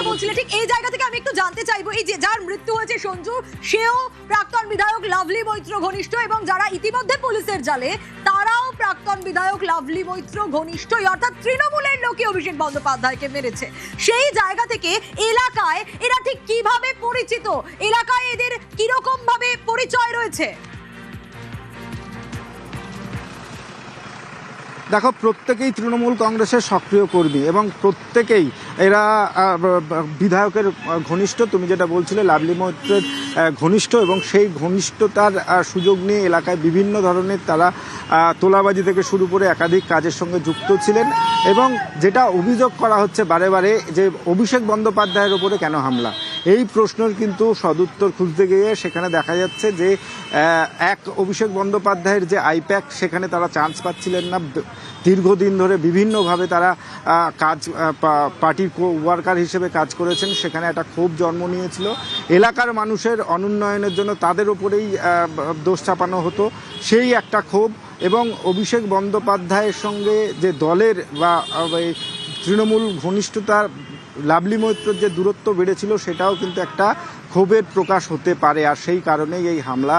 যেটা বলছিলে ঠিক এই জায়গা থেকে আমি একটু জানতে চাইবো, এই যে যার মৃত্যু হয়েছে সঞ্জু, সেও প্রাক্তন বিধায়ক লাভলি মৈত্র ঘনিষ্ঠ, এবং যারা ইতিমধ্যে পুলিশের জালে তারাও প্রাক্তন বিধায়ক লাভলি মৈত্র ঘনিষ্ঠ, অর্থাৎ তৃণমূলের লোকে অভিষেক বন্দ্যোপাধ্যায়কে মেরেছে। সেই জায়গা থেকে এলাকায় এরা ঠিক কিভাবে পরিচিত, এলাকায় এদের কিরকম ভাবে পরিচয় রয়েছে? দেখো, প্রত্যেকেই তৃণমূল কংগ্রেসের সক্রিয় কর্মী এবং প্রত্যেকেই এরা বিধায়কের ঘনিষ্ঠ। তুমি যেটা বলছিলে লাভলি মৈত্রের ঘনিষ্ঠ, এবং সেই ঘনিষ্ঠতার সুযোগ নিয়ে এলাকায় বিভিন্ন ধরনের তারা তোলাবাজি থেকে শুরু করে একাধিক কাজের সঙ্গে যুক্ত ছিলেন। এবং যেটা অভিযোগ করা হচ্ছে বারে বারে যে অভিষেক বন্দ্যোপাধ্যায়ের ওপরে কেন হামলা, এই প্রশ্নের কিন্তু সদুত্তর খুঁজতে গিয়ে সেখানে দেখা যাচ্ছে যে এক অভিষেক বন্দ্যোপাধ্যায়ের যে আইপ্যাক, সেখানে তারা চান্স পাচ্ছিলেন না। দীর্ঘদিন ধরে বিভিন্নভাবে তারা পার্টির ওয়ার্কার হিসেবে কাজ করেছেন, সেখানে একটা ক্ষোভ জন্ম নিয়েছিল। এলাকার মানুষের অনুন্নয়নের জন্য তাদের ওপরেই দোষ চাপানো হতো, সেই একটা ক্ষোভ। এবং অভিষেক বন্দ্যোপাধ্যায়ের সঙ্গে যে দলের বা তৃণমূল ঘনিষ্ঠতার লাভলি মৈত্রের যে দূরত্ব বেড়েছিল, সেটাও কিন্তু একটা ক্ষোভের প্রকাশ হতে পারে। আর সেই কারণেই এই হামলা,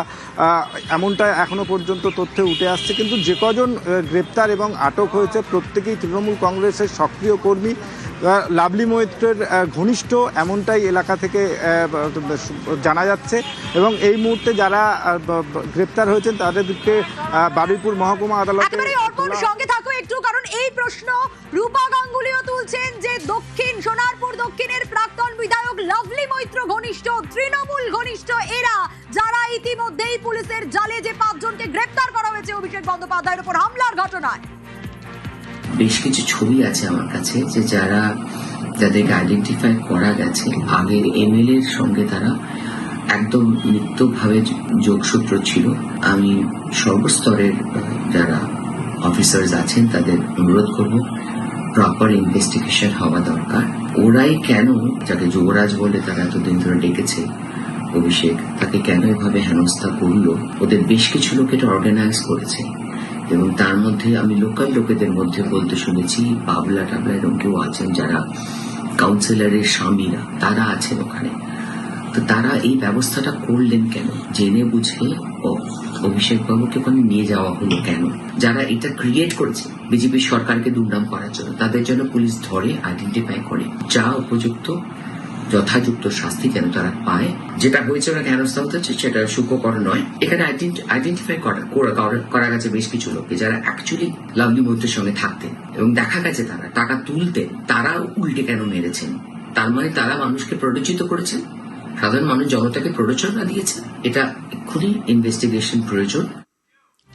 এমনটা এখনো পর্যন্ত তথ্যে উঠে আসছে। কিন্তু যে কজন গ্রেপ্তার এবং আটক হয়েছে প্রত্যেকেই তৃণমূল কংগ্রেসের সক্রিয় কর্মী, লাভলি মৈত্রের ঘনিষ্ঠ, এমনটাই এলাকা থেকে জানা যাচ্ছে। এবং এই মুহূর্তে যারা গ্রেপ্তার হয়েছেন তাদেরকে বারুইপুর মহকুমা আদালতে সঙ্গে থাকো একটু, কারণ এই প্রশ্ন রূপা গাঙ্গুলিও তুলছেন যে সোনারপুর দক্ষিণের প্রাক্তন বিধায়ক লাভলি মৈত্র ঘনিষ্ঠ, তৃণমূল ঘনিষ্ঠ এরা, যারা ইতিমধ্যেই পুলিশের জালে যে 5 জনকে গ্রেপ্তার করা হয়েছে অভিষেক বন্দ্যোপাধ্যায়ের উপর হামলার ঘটনায়। বেশ কিছু ছবি আছে আমার কাছে যে যাদেরকে আইডেন্টিফাই করা গেছে, আগের এমএলএ এর সঙ্গে তারা একদম নিত্যভাবে যোগসূত্র ছিল। আমি সর্বস্তরের যারা অফিসার্স আছেন তাদের অনুরোধ করব, প্রপার ইনভেস্টিগেশন হওয়া দরকার। ওরাই কেন, যাকে যুবরাজ বলে তারা এতদিন ধরে ডেকেছে অভিষেক, তাকে কেন এভাবে হেনস্থা করলো, ওদের বেশ কিছু লোক এটা অর্গানাইজ করেছে। এবং তার মধ্যে আমি লোকাল লোকেদের মধ্যে বলতে শুনেছি পাবলা টাবলা এরকম কেউ আছেন যারা কাউন্সিলরের স্বামীরা, তারা আছেন ওখানে। তো তারা এই ব্যবস্থাটা করলেন কেন, জেনে বুঝে অভিষেক বাবুকে ওখানে নিয়ে যাওয়া হলো কেন? যারা এটা ক্রিয়েট করেছে বিজেপি সরকারকে দুর্নাম করার জন্য, তাদের জন্য পুলিশ ধরে আইডেন্টিফাই করে, যা উপযুক্ত যথাযুক্ত শাস্তি যেন তারা পায়। যেটা হয়েছে ওরা হেনস্থা হতে হচ্ছে সেটা সুখকর নয়। এখানে আইডেন্টিফাই করা গেছে বেশ কিছু লোককে যারা অ্যাকচুয়ালি লাভলি মৈত্রের সঙ্গে থাকতেন, এবং দেখা গেছে তারা টাকা তুলতেন। তারা উল্টে কেন মেরেছেন? তার মানে তারা মানুষকে প্ররোচিত করেছেন, সাধারণ মানুষ জনতাকে প্ররোচনা দিয়েছে। এটা এক্ষুনি ইনভেস্টিগেশন প্রয়োজন।